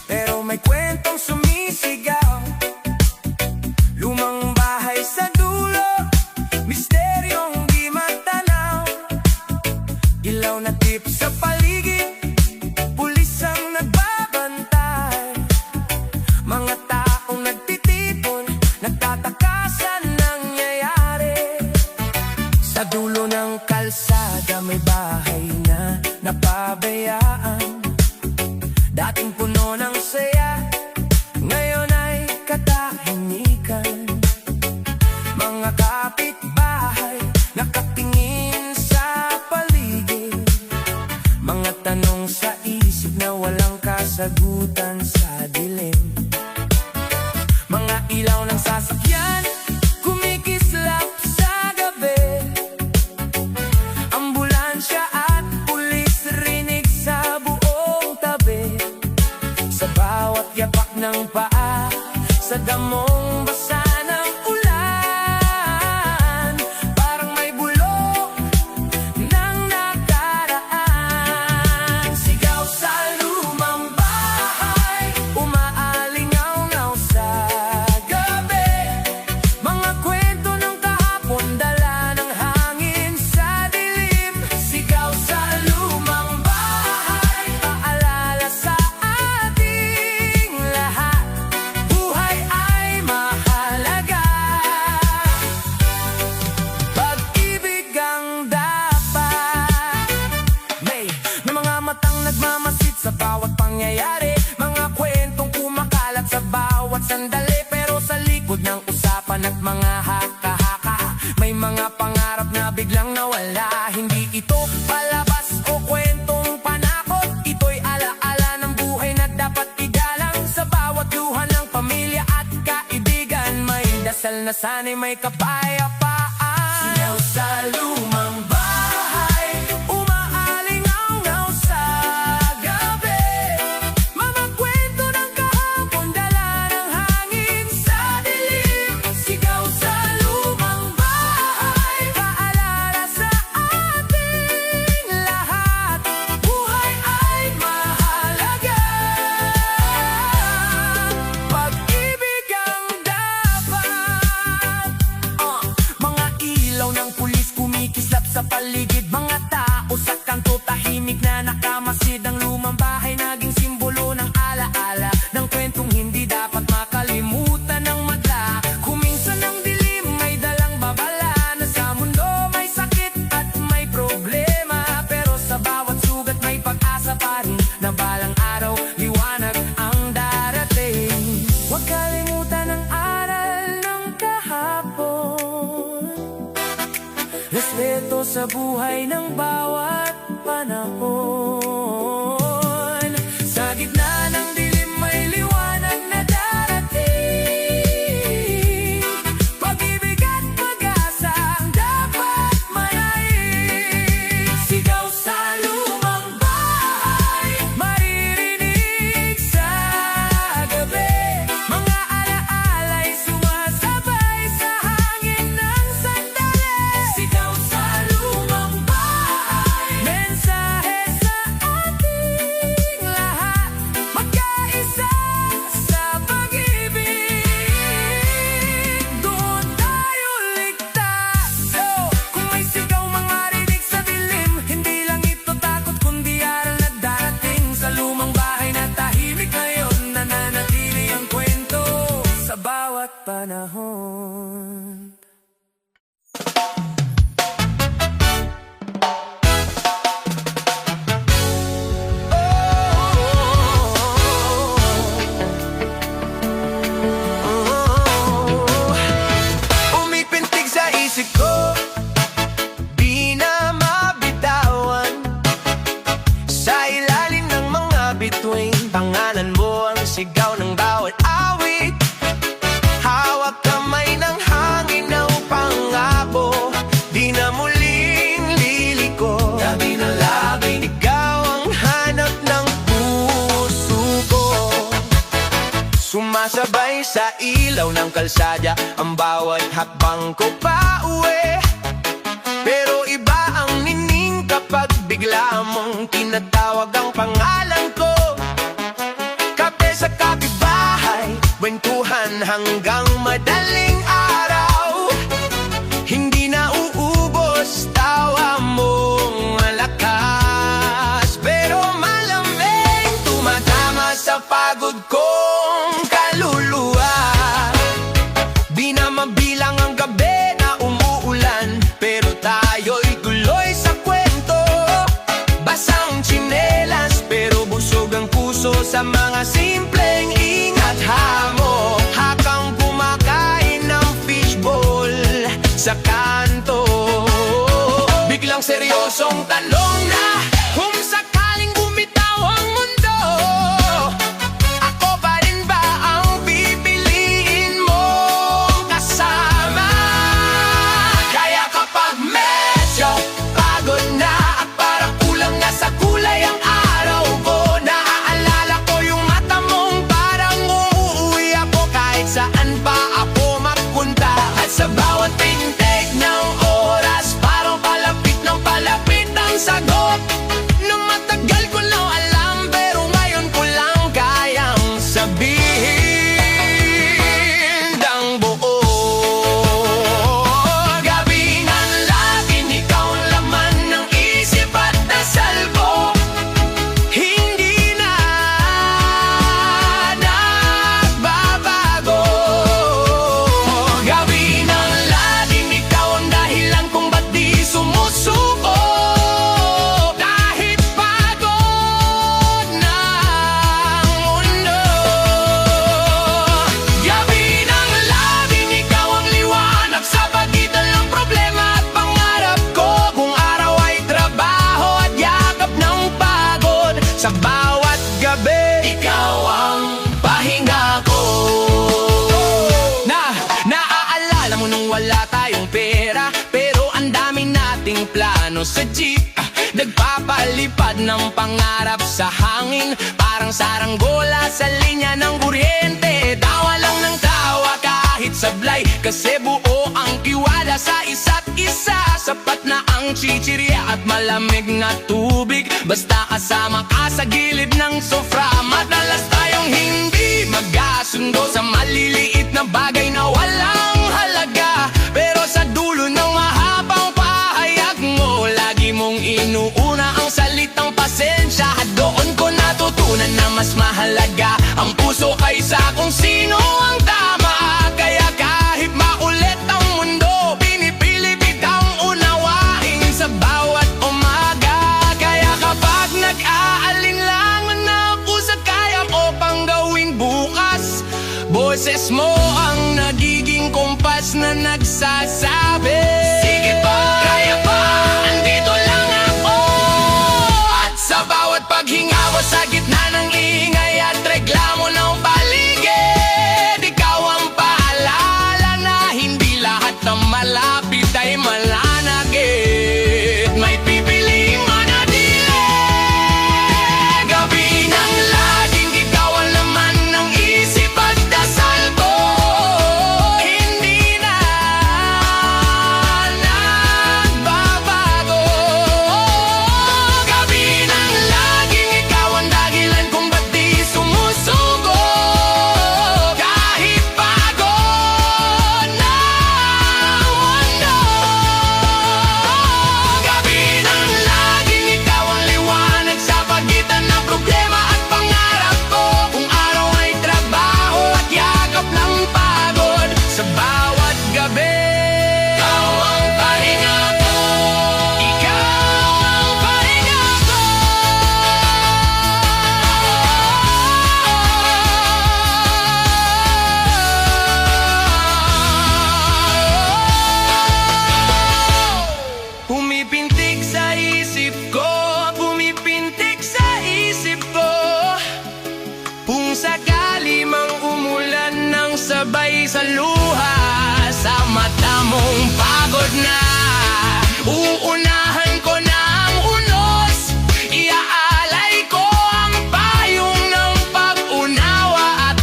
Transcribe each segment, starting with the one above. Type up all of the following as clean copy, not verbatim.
pero may kwentong sumisigaw. Lumang bahay sa dulo, misteryong di matanaw. Ilaw na tip sa paligid, pulis ang nagbabantay. Mga taong nagtitipon, nagtataka sa nangyayari. Sa dulo ng kalsada may bahay na napabayaan. Dating puno ng saya, ngayon ay katahimikan. Mga kapitbahay nakatingin sa paligid, mga tanong sa isip na walang kasagutan sa dilim. Mga ilaw ng sasakyan kumikislap sa gabi. Ambulansya at pulis rinig sa buong tabi. Sa bawat yapak ng paa, sa damong basa ng ulan, parang may bulong ng nakaraan. Sigaw sa lumang bahay, umaalingaw-ngaw sa gabi. Mga kwento ng kahapon, dala ng hangin sa dilim. Sigaw sa lumang bahay, paalala sa ating lahat, buhay ay mahalaga. Pag-ibig ang dapat. May mga matang nagmamasid sa bawat pangyayari, mga kwentong kumakalat sa bawat sandali. Pero sa likod ng usapan at mga haka-haka, may mga pangarap na biglang nawala. Hindi ito palabas o kwentong panakot, ito'y alaala ng buhay na dapat igalang. Sa bawat luha ng pamilya at kaibigan, may dasal na sana'y may kapayapaan. Sigaw sa lumang bahay, umaalingaw-ngaw sa gabi. Mga kwento ng kahapon, dala ng hangin sa dilim. Sigaw sa lumang bahay, paalala sa ating lahat, buhay ay mahalaga. Pag-ibig ang dapat. Mga ilaw ng pulis kumikislap sa paligid, mga tao sa kanto tahimik na nakamasid. Ang lumang bahay naging simbolo ng alaala, ng kwentong hindi dapat makalimutan ng madla. Kuminsan ng dilim may dalang babala, na sa mundo may sakit at may problema. Pero sa bawat sugat may pag-asa pa rin, na balang araw liwanag ang darating. Huwag kalimutan ang aral ng kahapon, respeto sa buhay ng bawat panahon. Sa gitna ng dilim may liwanag na darating. Pag-ibig at pag-asa ang dapat manaig. Sigaw sa lumang bahay, maririnig sa gabi. Mga alaala'y sumasabay sa hangin ng sandali. Sigaw sa lumang bahay, mensahe sa ating lahat, magkaisa sa pag-ibig. Doon tayo ligtas. Kung may sigaw marinig sa dilim, hindi lang ito takot kundi aral na darating. Sa lumang bahay na tahimik ngayon, nananatili ang kwento sa bawat panahon. Umipintig sa isip ko, di na mabitawan. Sa ilalim ng mga bituin, pangalan mo ang sigaw ng bawat awit. Hawak kamay ng hangin na pangako, di na muling liliko. Labi na labi, ikaw ang hanap ng puso ko. Sumasabay sa ilaw ng kalsada, ang bawat hakbang ko pa uwi. Pero iba ang nining kapag bigla mong tinatawag ang pangalan ko. Kape sa hanggang madaling araw. Hindi na uubos tawa mong malakas, pero malamig tumatama sa pagod kong kaluluwa. Di na mabilang ang gabi na umuulan, pero tayo'y tuloy sa kwento. Basang tsinelas pero busog ang puso sa mga simpleng ingat hamok. Habang kumakain ng fishball sa kanto, biglang seryosong tanong na, kung sakaling bumitaw ang mundo, ako pa rin ba ang pipiliin mong kasama? Kaya kapag medyo pagod na at parang kulang na sa kulay ang araw ko, naaalala ko yung mata mong parang uuwi ako kahit saan pa ako magpunta. At sa bawat pintig ng oras, parang palapit ng palapit ang sagot na matagal ko na alam, pero ngayon ko lang kayang sabihin ng buo. Gabi ng laging ikaw ang laman ng isip at dasal ko, hindi na nagbabago. Gabi ng laging ikaw ang dahilan kung ba't di sumusuko, kahit pagod na ang mundo. Gabi ng laging ikaw ang liwanag sa pagitan ng problema at pangarap ko. Kung araw ay trabaho at yakap ng pagod, sa bawat gabi ikaw ang pahinga ko. Naaalala mo nung wala tayong pera, pero ang dami nating plano sa jeep. Nagpapalipad ng pangarap sa hangin, parang saranggola sa linya ng kuryente. Tawa lang ng tawa kahit sablay, kasi buo ang tiwala sa isa't isa. Sapat na ang chichirya at malamig na tubig, basta kasama ka sa gilid ng sofra. Madalas tayong hindi magkasundo sa maliliit na bagay na walang halaga, pero sa dulo ng mahabang pahayag mo, lagi mong inuuna ang salitang pasensya. At doon ko natutunan na mas mahalaga ang puso kaysa kung sino ang tama. Kaya kahit maulit ang mundo, pinipili kitang unawain sa bawat umaga. Kaya kapag nag-aalinlangan na ako sa kaya ko pang gawing bukas, boses mo ang nagiging kompas na nagsasabi, sige pa, kaya pa, andito lang ako. At sa bawat paghinga mo sa gitna ng ingay at reklamo ng paligid, ikaw ang paalala na hindi lahat ng malapit ay malanagit. May pipiliing manatili. Gabi ng laging ikaw ang laman ng isip at dasal ko, hindi na nagbabago. Gabi ng laging ikaw ang dahilan kung ba't di sumusuko, kahit pagod na ang mundo. Gabi ng laging ikaw ang liwanag sa pagitan ng problema at pangarap ko. Kung araw ay trabaho at yakap ng pagod, sa bawat gabi ikaw ang pahinga ko. Ikaw ang pahinga ko. Pumipintig sa isip ko, pumipintig sa isip ko. Kung sakali mang umulan ng sabay sa luha, sa mata mong pagod na, uunahan ko na ang unos. Iaalay ko ang payong ng pag-unawa at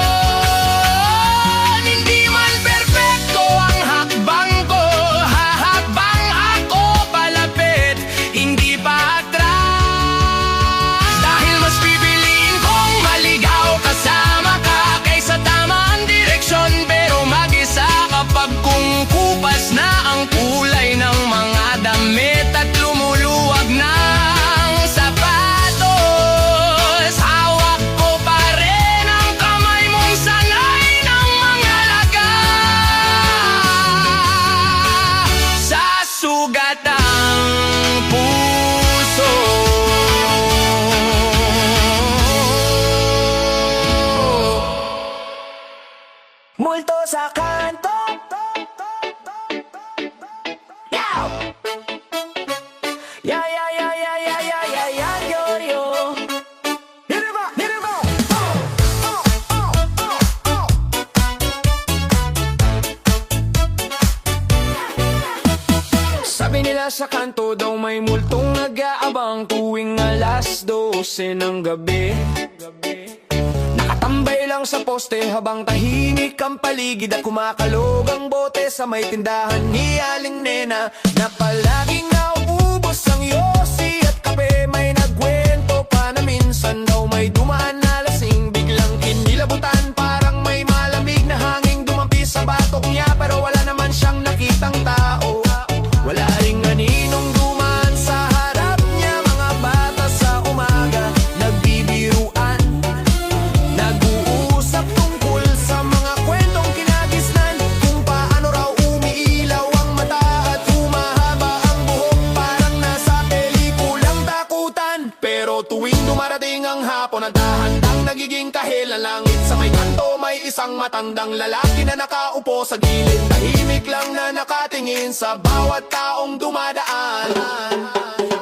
panahon. Hindi man perfecto ang hakbang ko, hahakbang ako palapit, hindi pa atras. Dahil mas pipiliin kong maligaw kasama ka kaysa tama sa kanto. Yow! Yeah, yeah, yeah, yeah, yeah, yeah, yeah, yeah, yo, yo. Hit him up, hit him up. Sabi nila sa kanto daw may multong nag-aabang tuwing alas 12 ng gabi. Nakatambay lang sa poste habang tahimik ang paligid at kumakalog ang bote sa may tindahan ni Aling Nena na palaging nauubos ang yosi at kape. May nagkwento pa na minsan daw may dumaan na lasing biglang inilabutan, parang may malamig na hanging dumampi sa batok niya, pero wala naman siyang nakitang tao. Wala ring aninong dumaan sa harap niya, mga bata sa umaga nagbibiruan, nag-uusap tungkol sa mga kwentong kinagisnan, kung paano raw umiilaw ang mata at humahaba ang buhok, parang nasa pelikulang takutan. Pero tuwing dumarating ang hapon at dahan-dang nagiging kahil ang langit, sa may kanto may isang matandang lalaki na nakaupo sa gilid, tahimik lang na nakatingin sa bawat taong dumadaan.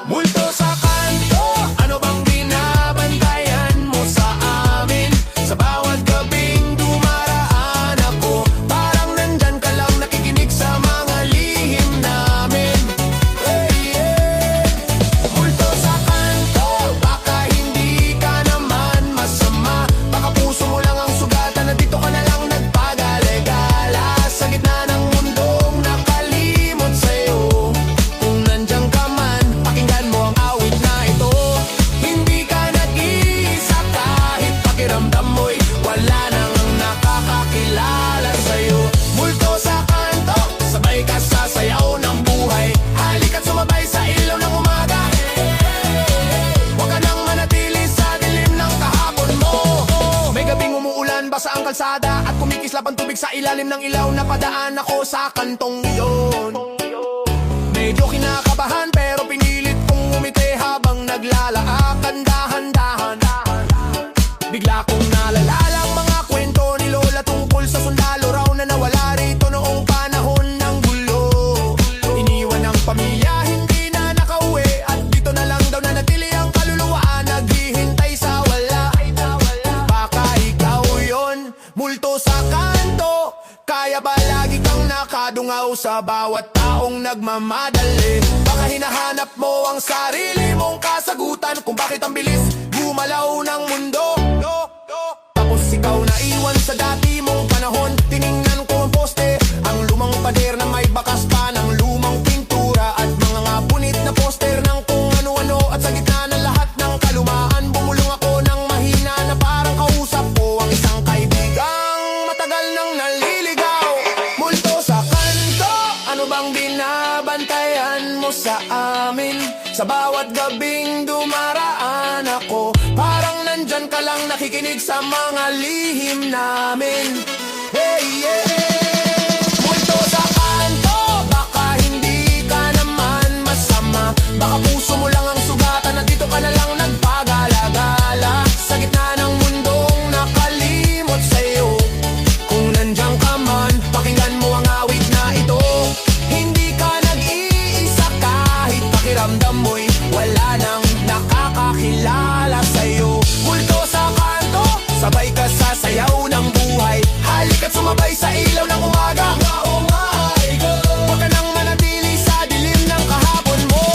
Multo sa kanto, ano bang binabantayan mo sa amin? Sa bawat gabing dumaraan ako, parang nandyan ka lang nakikinig sa mga lihim namin. Hey, yeah. Multo sa kanto, baka hindi ka naman masama, baka puso mo lang ang sugatan na dito ka na lang nagpagalegala sa gitna ng mundong nakalimot sa'yo. Kung nandiyan ka man, pakinggan mo ang awit na ito. Hindi ka nag-iisa kahit pakiramdam mo'y wala nang nakakakilala sa'yo. Multo sa kanto, sabay ka sa sayaw ng buhay, halika't sumabay sa ilaw ng umaga. Huwag ka nang manatili sa dilim ng kahapon mo. May gabing umuulan, basa ang kalsada at kumikislap ang tubig sa ilalim ng ilaw. Napadaan ako sa kantong iyon. Medyo kinakabahan pero pinilit kong umiti habang naglalaakan dahan-dahan. Bigla kong naalala ang mga kwento ni Lola tungkol sa sundalo raw na nawala rito noong panahon ng gulo. Iniwan ng pamilya, hindi na nakauwi, at dito na lang daw nanatili ang kaluluwa, naghihintay sa wala. Baka ikaw yon, multo sa kanto. Kaya ba lagi kang nakadungaw sa bawat taong nagmamadali? Baka hinahanap mo ang sarili mong kasagutan kung bakit ang bilis gumalaw ng mundo. Tapos ikaw naiwan sa dati mong panahon. Tiningnan ko ang poste, ang lumang pader na may bakas pa ng lumang pintura, at mga ngunit na poster ng kung ano-ano. At sa gitna ng lahat ng kalumaan, bumulong ako ng mahina na parang kausap ko ang isang kaibigang matagal nang naliligaw. Multo sa kanto, ano bang binabantayan mo sa amin? Sa bawat gabing dumaraan ako, parang nandyan ka lang nakikinig sa mga lihim namin. Hey, yeah. Multo sa kanto, baka hindi ka naman masama, baka puso mo lang ang sugatan na dito ka na lang nagpagala-gala sa gitna ng mundong nakalimot sa'yo. Kung nandiyan ka man, pakinggan mo ang awit na ito. Hindi ka nag-iisa kahit pakiramdam mo'y wala nang nakakakilala sa'yo. Multo sa kanto, sabay ka sa sayaw ng buhay, halika't sumabay sa ilaw ng umaga. Oh my God, huwag ka nang manatili sa dilim ng kahapon mo.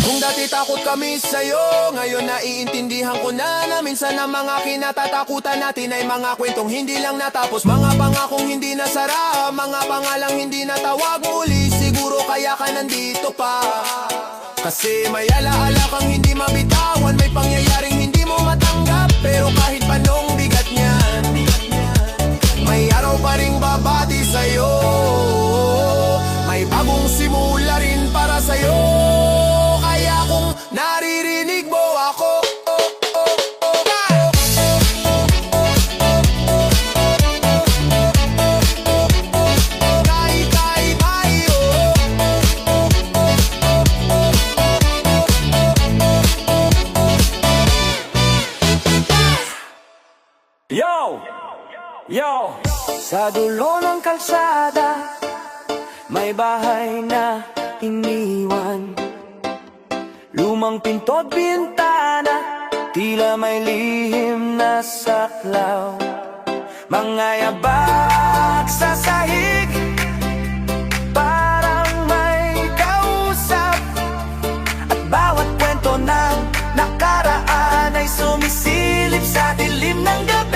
Kung dati takot kami sa'yo, ngayon naiintindihan ko na minsan ang mga kinatatakutan natin ay mga kwentong hindi lang natapos, mga pangakong hindi nasara, mga pangalang hindi natawag muli. Siguro kaya ka nandito pa kasi may alaala kang hindi mabitawan, may pangyayaring hindi mo matanggap, pero kahit panong bigat niyan, may araw pa ring babati sa'yo. May bagong simula rin para sa'yo. Kaya kung naririnig mo ako, yo! Yo! Sa dulo ng kalsada, may bahay na iniwan. Lumang pinto't bintana, tila may lihim na saklaw. Mga yabak sa sahig, parang may kausap. At bawat kwento ng nakaraan ay sumisilip sa dilim ng gabi.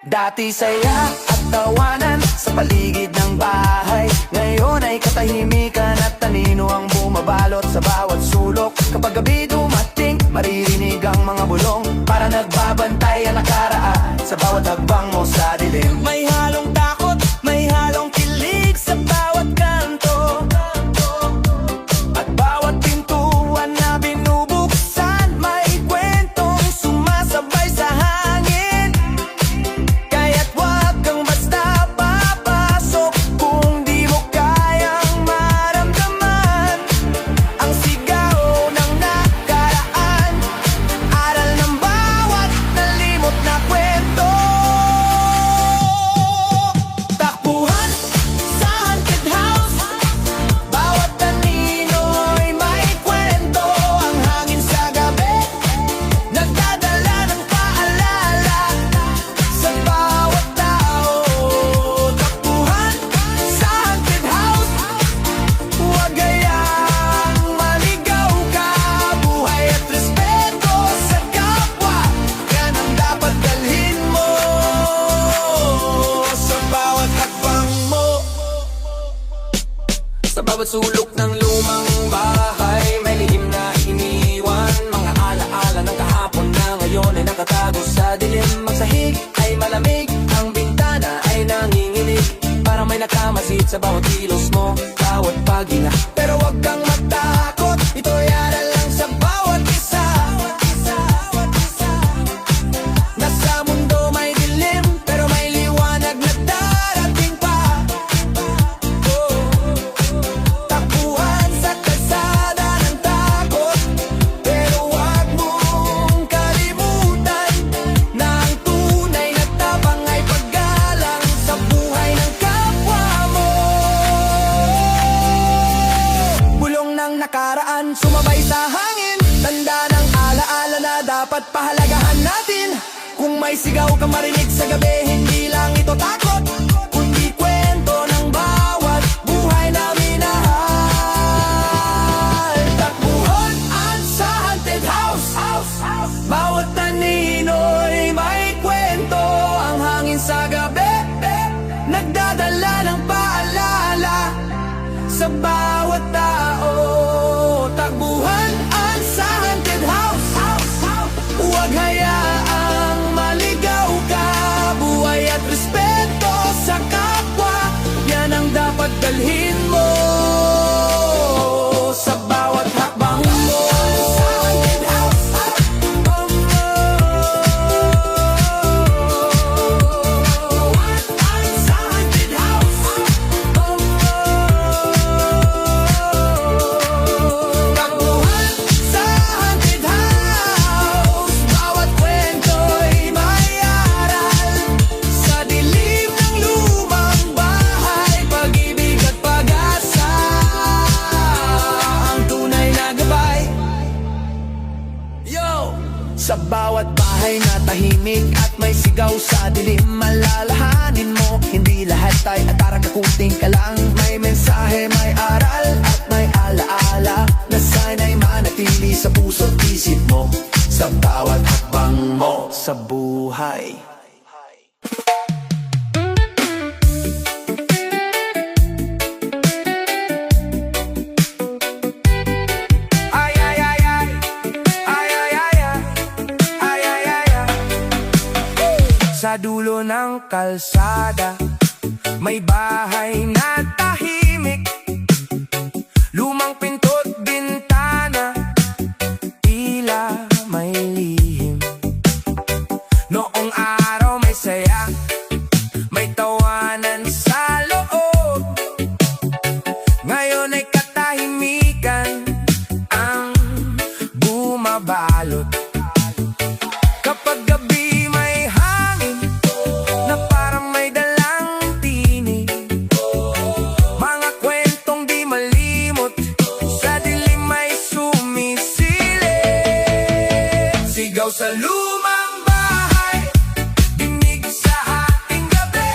Dati saya at tawanan sa paligid ng bahay, ngayon ay katahimikan at tanino ang bumabalot sa bawat sulok. Kapag gabi dumating, maririnig ang mga bulong, para nagbabantay ang nakaraan sa bawat hakbang mo sa dilim. May halong takot, may halong kilig sa bawat kanto, at bawat pintuan na binubuksan, may kwentong sumasabay sa hangin. Kaya't wag kang basta papasok kung di mo kayang maramdaman ang sigaw ng nakaraan, aral ng bawat nalimot na kwento. Takbuhan sa haunted house, bawat tanino'y may kwento. Ang hangin sa gabi, nagdadala ng paalala sa bawat tao. Takbuhan sa haunted house, huwag hayang maligaw ka. Buhay at respeto sa kapwa, yan ang dapat dalhin mo sa bawat hakbang mo. Sa bawat sulok ng lumang bahay, may lihim na iniwan. Mga alaala ng kahapon na ngayon ay nakatago sa dilim. Ang sahig ay malamig, ang bintana ay nanginginig, para may nakamasid sa bawat kilos mo, bawat paghinga. Pero wag kang matakot, ito'y aral lang sa bawat isa. Nasa mundo may dilim, pero may liwanag na darating pa. Takbuhan sa kalsada ng takot, pero wag mong kalimutan na ang tunay na tapang ay paggalang sa buhay ng kapwa mo. Bulong ng nakaraan, sumabay sa hangin, tanda ng alaala na dapat pahalagahan natin. Kung may sigaw kang marinig sa gabi, hindi lang ito takot, kundi kwento ng bawat buhay na minahal. Takbuhan sa haunted house, bawat tanino'y may kwento. Ang hangin sa gabi, nagdadala ng paalala sa bawat tao. Takbuhan sa haunted house, huwag hayaang maligaw ka. Buhay at respeto sa kapwa, yan ang dapat dalhin mo sa bawat hakbang mo. Takbuhan sa haunted house, bawat kwento'y may aral sa dilim ng lumang bahay. Pag-ibig at pag-asa ang tunay na gabay. Yo! Sa bawat bahay na tahimik at may sigaw sa dilim, malalahanin mo, hindi lahat ay atara-kakunting ka lang. May mensahe, may aral at may alaala na sana'y manatili sa puso't isip mo sa bawat hakbang mo sa buhay. Ay, ay, ay, ay. Ay, ay, ay, ay. Ay, ay, ay, ay. Sa dulo ng kalsada, may bahay na tahimik. Lumang pinto't bintana, tila may lihim. Noong araw may saya, may tawanan sa loob. Ngayon ay katahimikan ang bumabalot. Kapag gabi may Sigaw sa lumang bahay, dinig sa hating gabi.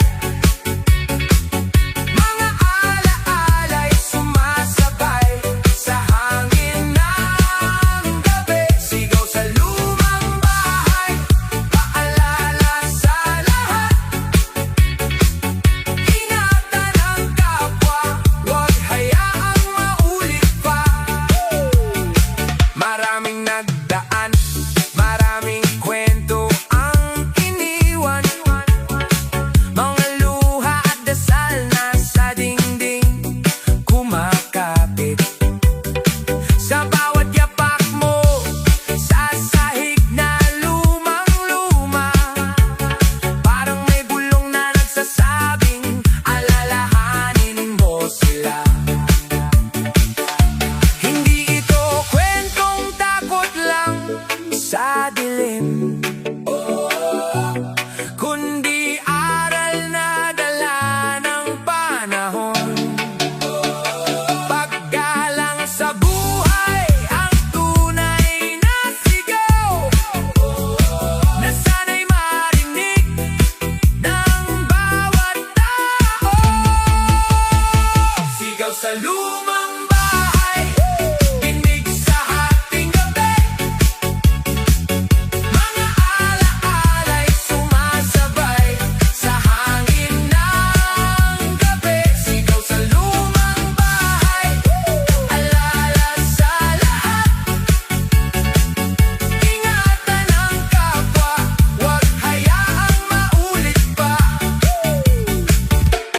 Mga alaala'y sumasabay sa hangin ng gabi. Sigaw sa lumang bahay, paalala sa lahat. Ingatan ang kapwa, huwag hayaang maulit pa. Maraming nagdaan, maraming kwento ang iniwan. Mga luha at dasal na sa dingding kumakapit. Sa bawat yapak mo, sa sahig na lumang-luma, parang may bulong na nagsasabing alalahanin mo sila. Hindi ito kwentong takot lang sa dilim.